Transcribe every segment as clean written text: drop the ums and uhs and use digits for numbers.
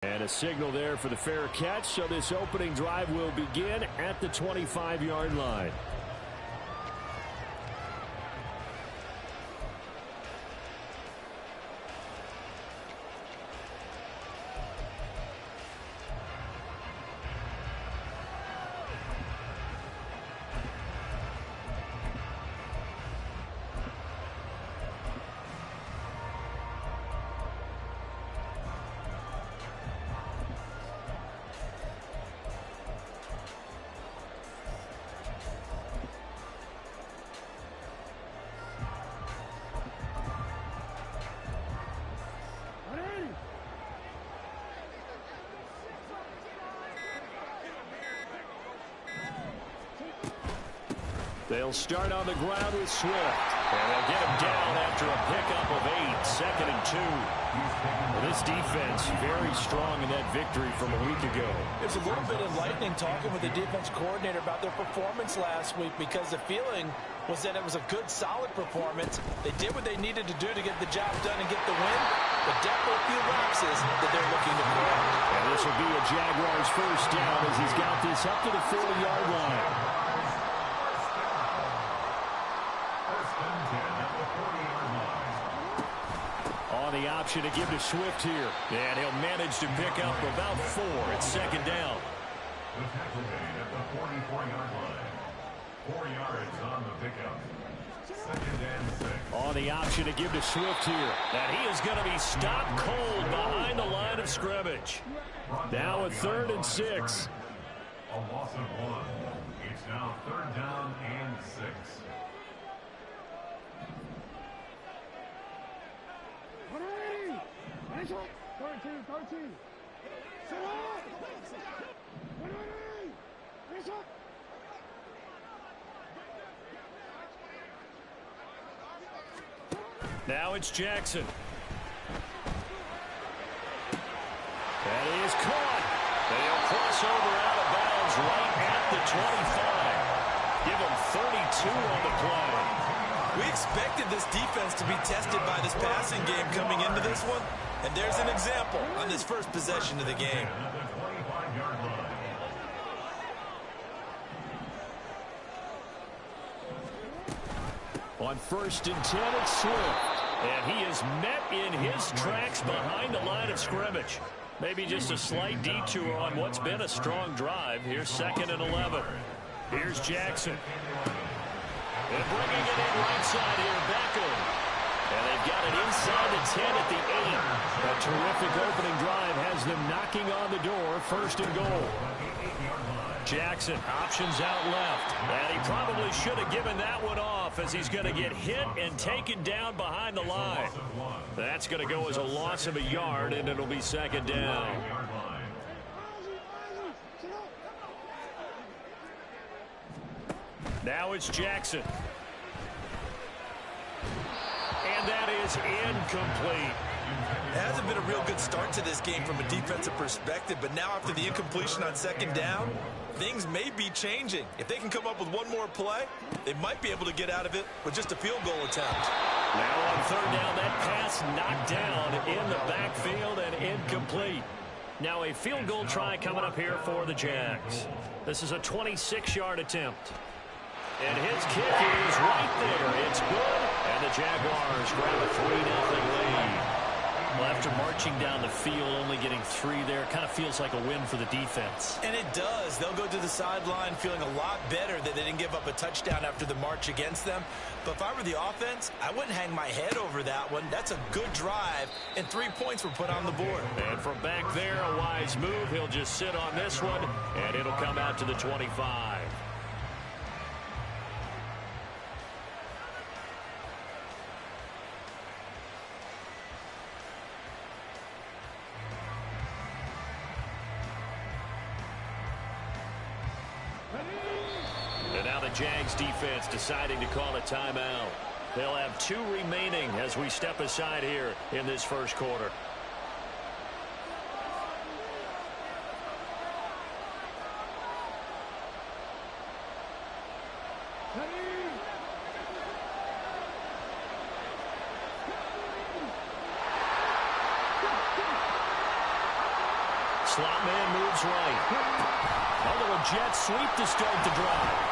And a signal there for the fair catch, so this opening drive will begin at the 25-yard line. They'll start on the ground with Swift. And they'll get him down after a pickup of 8, 2nd and 2. Well, this defense very strong in that victory from a week ago. It's a little bit enlightening talking with the defense coordinator about their performance last week, because the feeling was that it was a good, solid performance. They did what they needed to do to get the job done and get the win, but definitely a few lapses that they're looking to correct. And this will be a Jaguars first down as he's got this up to the 40-yard line. The option to give to Swift here, and he'll manage to pick up about 4 at 2nd down. The tackle made at the 44-yard line. 4 yards on the pickup. 2nd and 6. On the option to give to Swift here, and he is going to be stopped cold behind the line of scrimmage. Now a 3rd and 6. A loss of 1. It's now 3rd down and 6. Now it's Jackson. And he is caught. They'll cross over out of bounds right at the 25. Give him 32 on the play. We expected this defense to be tested by this passing game coming into this one, and there's an example on this first possession of the game. On 1st and 10, it's Swift. And he is met in his tracks behind the line of scrimmage. Maybe just a slight detour on what's been a strong drive. Here's 2nd and 11. Here's Jackson. And bringing it in right side here, Beckham. And they've got it inside the 10 at the 8. A terrific opening drive has them knocking on the door. 1st and goal. Jackson options out left. And he probably should have given that one off, as he's going to get hit and taken down behind the line. That's going to go as a loss of a yard, and it'll be 2nd down. Now it's Jackson. And that is incomplete. It hasn't been a real good start to this game from a defensive perspective, but now after the incompletion on 2nd down, things may be changing. If they can come up with one more play, they might be able to get out of it with just a field goal attempt. Now on 3rd down, that pass knocked down in the backfield and incomplete. Now a field goal try coming up here for the Jags. This is a 26-yard attempt. And his kick is right there. It's good. And the Jaguars grab a 3-0 lead. Well, after marching down the field, only getting 3 there, kind of feels like a win for the defense. And it does. They'll go to the sideline feeling a lot better that they didn't give up a touchdown after the march against them. But if I were the offense, I wouldn't hang my head over that one. That's a good drive, and 3 points were put on the board. And from back there, a wise move. He'll just sit on this one, and it'll come out to the 25. And now the Jags defense deciding to call a timeout. They'll have 2 remaining as we step aside here in this first quarter. slot man moves right. A little jet sweep to start the drive.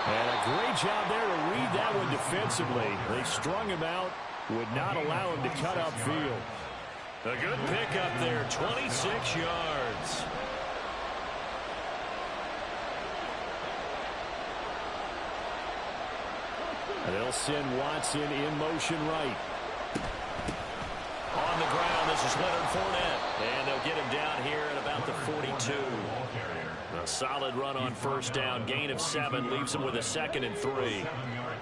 And a great job there to read that one defensively. They strung him out, would not allow him to cut upfield. A good pickup there, 26 yards. And they'll send Watson in motion right. On the ground, this is Leonard Fournette. And they'll get him down here at about the 42. A solid run on first down. Gain of 7 leaves him with a 2nd and 3.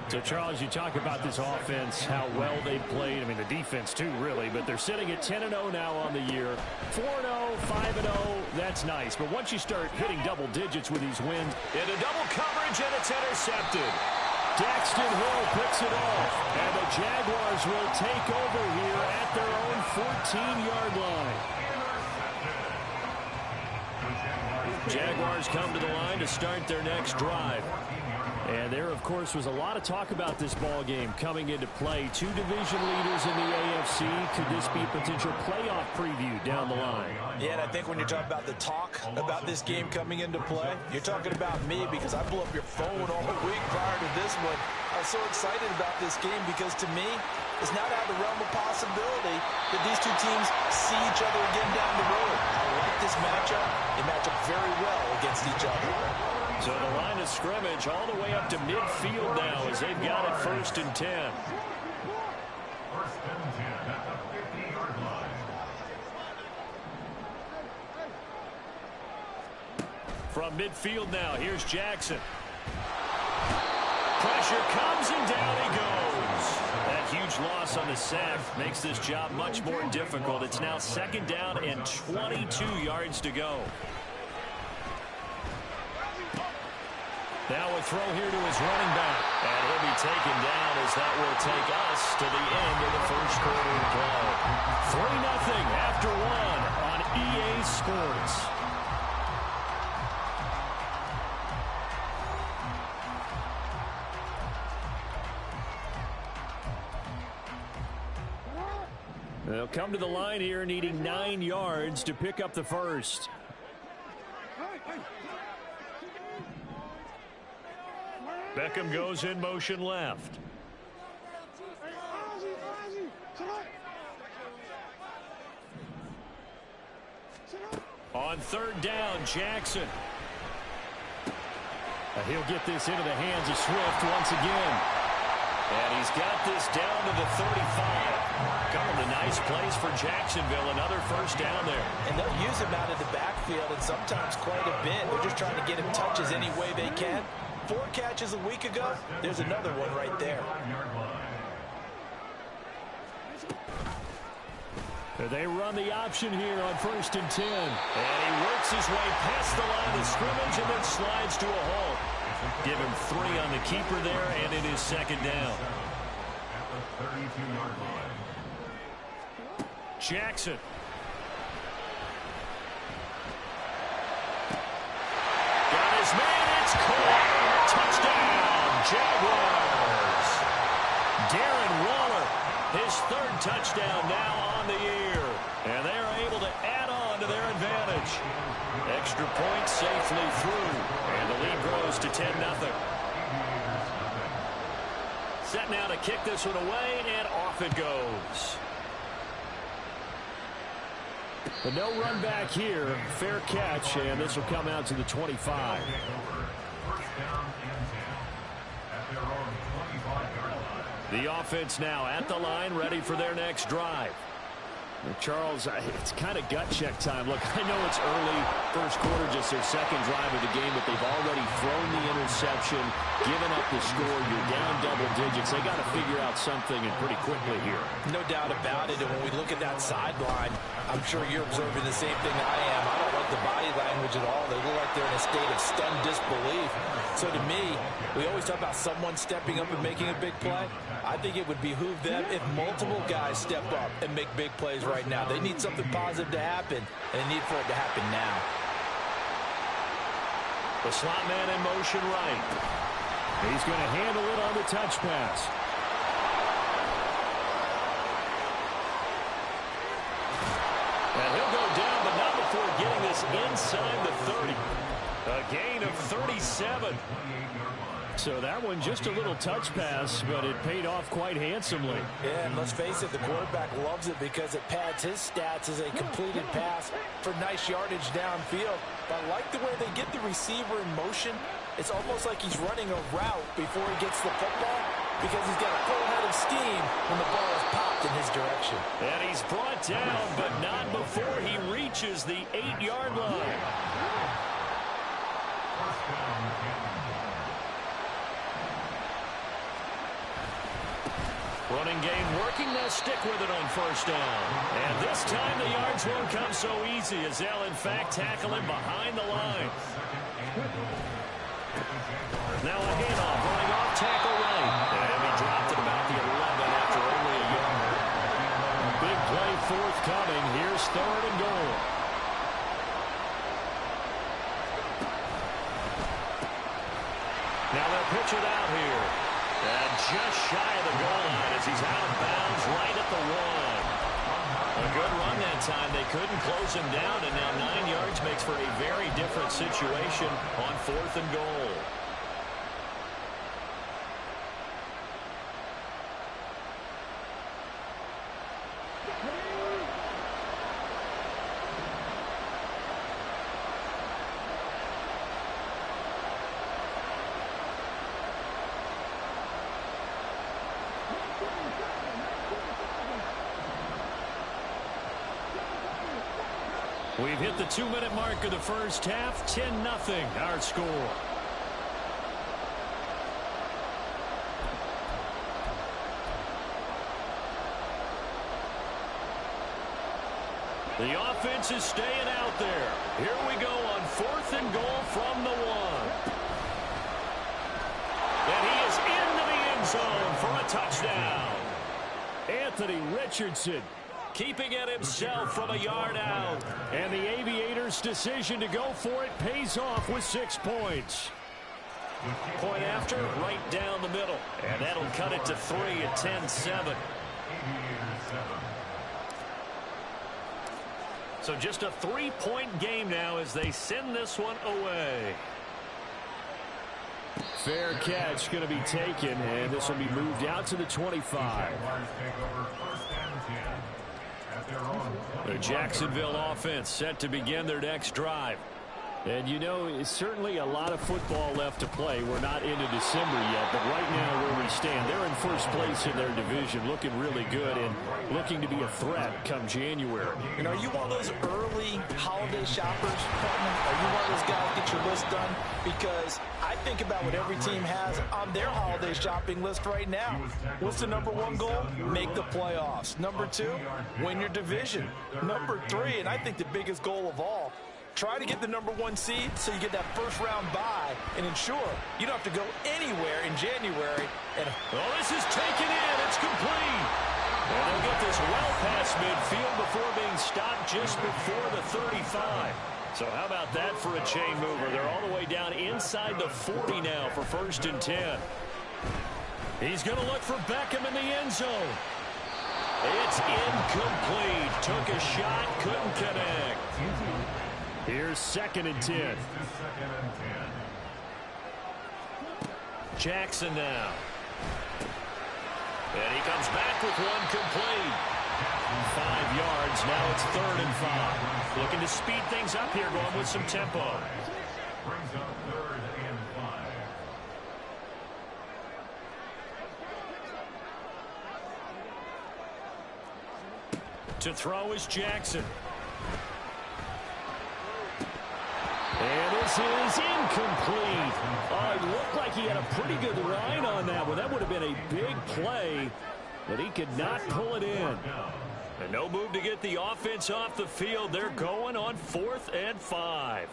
So, Charles, you talk about this offense, how well they've played. I mean, the defense, too, really. But they're sitting at 10-0 now on the year. 4-0, 5-0, that's nice. But once you start hitting double digits with these wins. Into double coverage, and it's intercepted. Daxton Hill picks it off. And the Jaguars will take over here at their own 14-yard line. Jaguars come to the line to start their next drive. And there, of course, was a lot of talk about this ball game coming into play. 2 division leaders in the AFC. Could this be a potential playoff preview down the line? Yeah, and I think when you're talking about the talk about this game coming into play, you're talking about me because I blew up your phone all week prior to this one. I was so excited about this game because, to me, it's not out of the realm of possibility that these two teams see each other again down the road. I like this matchup. They match up very well against each other. So the line of scrimmage all the way up to midfield now as they've got it 1st and 10. 1st and 10 at the 50-yard line. From midfield now, here's Jackson. Pressure comes and down he goes. That huge loss on the sack makes this job much more difficult. It's now 2nd down and 22 yards to go. Now a throw here to his running back. And he'll be taken down as that will take us to the end of the 1st quarter of play. 3-0 after 1 on EA Sports. They'll come to the line here needing 9 yards to pick up the first. Beckham goes in motion left. On 3rd down, Jackson. He'll get this into the hands of Swift once again. And he's got this down to the 35. Coming to nice plays for Jacksonville. Another 1st down there. And they'll use him out of the backfield and sometimes quite a bit. They're just trying to get him touches any way they can. 4 catches a week ago. There's another one right there. They run the option here on 1st and 10. And he works his way past the line of scrimmage and then slides to a halt. Give him 3 on the keeper there, and it is 2nd down. At the 32-yard line. Jackson. Got his man, it's caught. Touchdown, Jaguars. Darren Waller, his 3rd touchdown now on the year. And they are able to add on to their advantage. Extra point safely through. And the lead grows to 10-0. Set now to kick this one away, and off it goes. But no run back here. Fair catch, and this will come out to the 25. 1st down and 10 at their own 25-yard line. The offense now at the line, ready for their next drive. Charles, it's kind of gut check time. Look, I know it's early, 1st quarter, just their 2nd drive of the game, but they've already thrown the interception, given up the score. You're down double digits. They got to figure out something, and pretty quickly here. No doubt about it. And when we look at that sideline, I'm sure you're observing the same thing I am. I don't like the body language at all. They look like they're in a state of stunned disbelief. So to me, we always talk about someone stepping up and making a big play. I think it would behoove them if multiple guys step up and make big plays right now. They need something positive to happen, and they need for it to happen now. The slot man in motion right. He's going to handle it on the touch pass. And he'll go down, but not before getting this inside the 30. A gain of 37. So that one just a little touch pass, but it paid off quite handsomely. Yeah, and let's face it, the quarterback loves it because it pads his stats as a completed pass for nice yardage downfield. But I like the way they get the receiver in motion. It's almost like he's running a route before he gets the football because he's got a full head of steam when the ball is popped in his direction. And he's brought down, but not before he reaches the 8-yard line. Running game working. They'll stick with it on first down. And this time the yards won't come so easy as they'll, in fact, tackle him behind the line. Now a handoff running off tackle right. And he dropped at about the 11 after only a yard. Big play forthcoming. Here's 3rd and goal. Now they'll pitch it out here. And just shy of the goal line as he's out of bounds right at the 1. A good run that time. They couldn't close him down, and now 9 yards makes for a very different situation on 4th and goal. We've hit the 2-minute mark of the first half. 10-0 our score. The offense is staying out there. Here we go on 4th and goal from the 1. And he is into the end zone for a touchdown. Anthony Richardson keeping it himself from a yard out. And the Aviators' decision to go for it pays off with 6 points. Point after, right down the middle. And that'll cut it to 3 at 10-7. So just a 3-point game now as they send this one away. Fair catch going to be taken, and this will be moved out to the 25. The Jacksonville offense set to begin their next drive. And, you know, it's certainly a lot of football left to play. We're not into December yet, but right now where we stand, they're in first place in their division, looking really good and looking to be a threat come January. And are you one of those early holiday shoppers, Putnam? Are you one of those guys get your list done? Because I think about what every team has on their holiday shopping list right now. What's the number 1 goal? Make the playoffs. Number 2, win your division. Number 3, and I think the biggest goal of all, try to get the number 1 seed so you get that first-round bye and ensure you don't have to go anywhere in January. And well, this is taken in. It's complete. And they'll get this well past midfield before being stopped just before the 35. So how about that for a chain mover? They're all the way down inside the 40 now for 1st and 10. He's going to look for Beckham in the end zone. It's incomplete. Took a shot, couldn't connect. Here's 2nd and 10. Jackson now. And he comes back with one complete. 5 yards. Now it's 3rd and 5. Looking to speed things up here, going with some tempo. Brings up 3rd and 5. To throw is Jackson. And this is incomplete. It looked like he had a pretty good line on that one. That would have been a big play, but he could not pull it in. And no move to get the offense off the field. They're going on 4th and 5.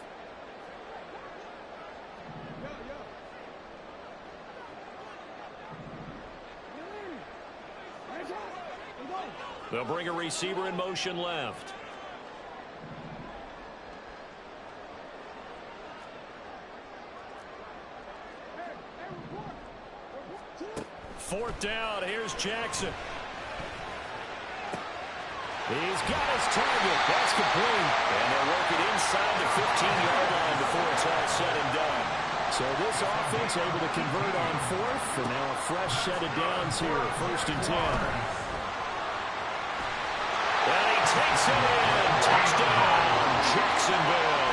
They'll bring a receiver in motion left. Fourth down. Here's Jackson. He's got his target. That's complete. And they'll work it inside the 15-yard line before it's all said and done. So this offense able to convert on fourth, and now a fresh set of downs here, 1st and 10. And he takes it in. Touchdown, Jacksonville.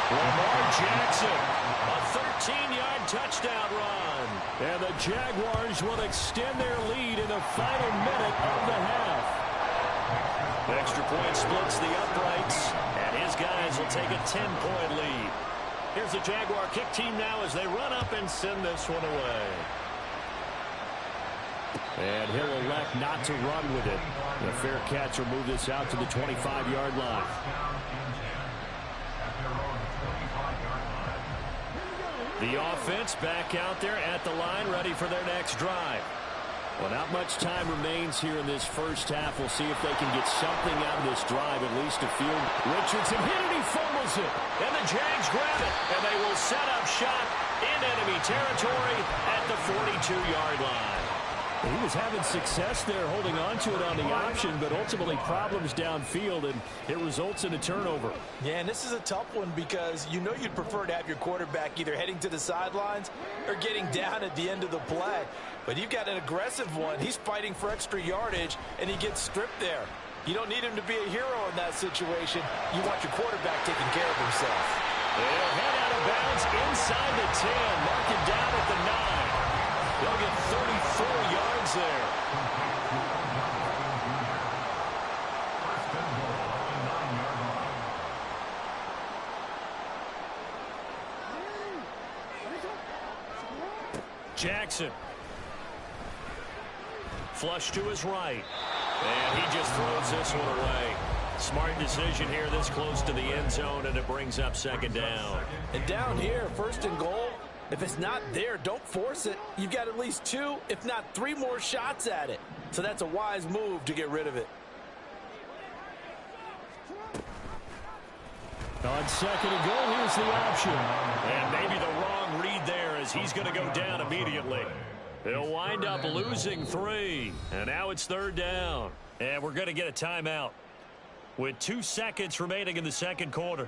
Lamar Jackson, a 13-yard touchdown run. And the Jaguars will extend their lead in the final minute of the half. Extra point splits the uprights, and his guys will take a 10-point lead. Here's the Jaguar kick team now as they run up and send this one away. And he'll elect not to run with it. The fair catch will move this out to the 25-yard line. The offense back out there at the line, ready for their next drive. Well, not much time remains here in this first half. We'll see if they can get something out of this drive, at least a field. Richardson hit it, he fumbles it. And the Jags grab it, and they will set up shop in enemy territory at the 42-yard line. He was having success there holding on to it on the option, but ultimately problems downfield, and it results in a turnover. Yeah, and this is a tough one because you know you'd prefer to have your quarterback either heading to the sidelines or getting down at the end of the play. But you've got an aggressive one. He's fighting for extra yardage, and he gets stripped there. You don't need him to be a hero in that situation. You want your quarterback taking care of himself. They'll head out of bounds inside the 10, mark it down at the 9. They'll get 34 yards there. Jackson. Flush to his right. And he just throws this one away. Smart decision here this close to the end zone, and it brings up 2nd down. And down here, 1st and goal. If it's not there, don't force it. You've got at least 2, if not 3 more shots at it. So that's a wise move to get rid of it. On 2nd and goal, here's the option. And maybe the wrong read there as he's going to go down immediately. They'll wind up losing 3. And now it's 3rd down. And we're going to get a timeout with 2 seconds remaining in the 2nd quarter.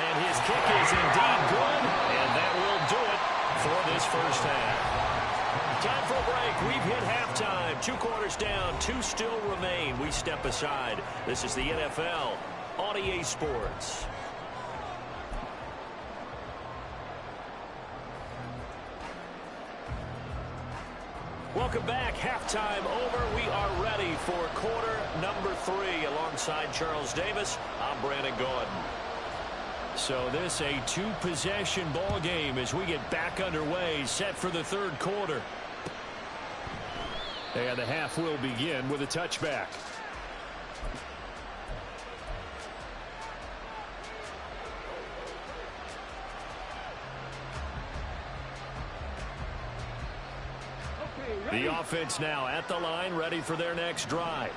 And his kick is indeed good, and that will do it for this first half. Time for a break. We've hit halftime. 2 quarters down, 2 still remain. We step aside. This is the NFL on EA Sports. Welcome back. Halftime over. We are ready for quarter number 3. Alongside Charles Davis, I'm Brandon Gordon. So this a 2-possession ball game as we get back underway, set for the 3rd quarter. And the half will begin with a touchback. The offense now at the line, ready for their next drive.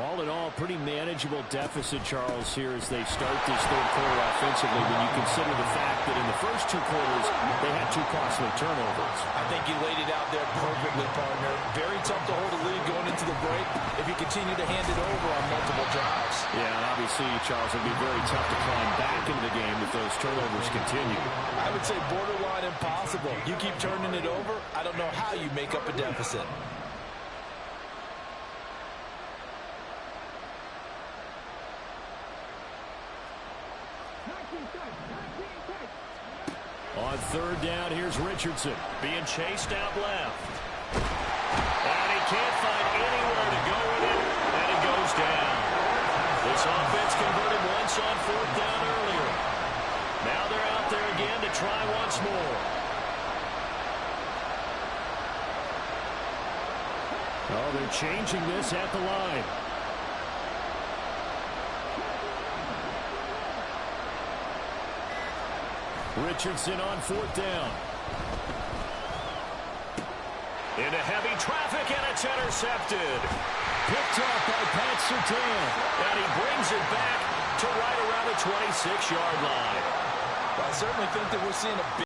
All in all, pretty manageable deficit, Charles, here as they start this 3rd quarter offensively when you consider the fact that in the first 2 quarters, they had 2 costly turnovers. I think you laid it out there perfectly, partner. Very tough to hold a lead going into the break if you continue to hand it over on multiple drives. Yeah, and obviously, Charles, it would be very tough to climb back into the game if those turnovers continue. I would say borderline impossible. You keep turning it over, I don't know how you make up a deficit. On 3rd down, here's Richardson being chased out left. And he can't find anywhere to go with it, and it goes down. This offense converted once on 4th down earlier. Now they're out there again to try once more. Oh, they're changing this at the line. Richardson on 4th down. Into heavy traffic, and it's intercepted. Picked off by Pat Surtain. And he brings it back to right around the 26-yard line. Well, I certainly think that we're seeing a big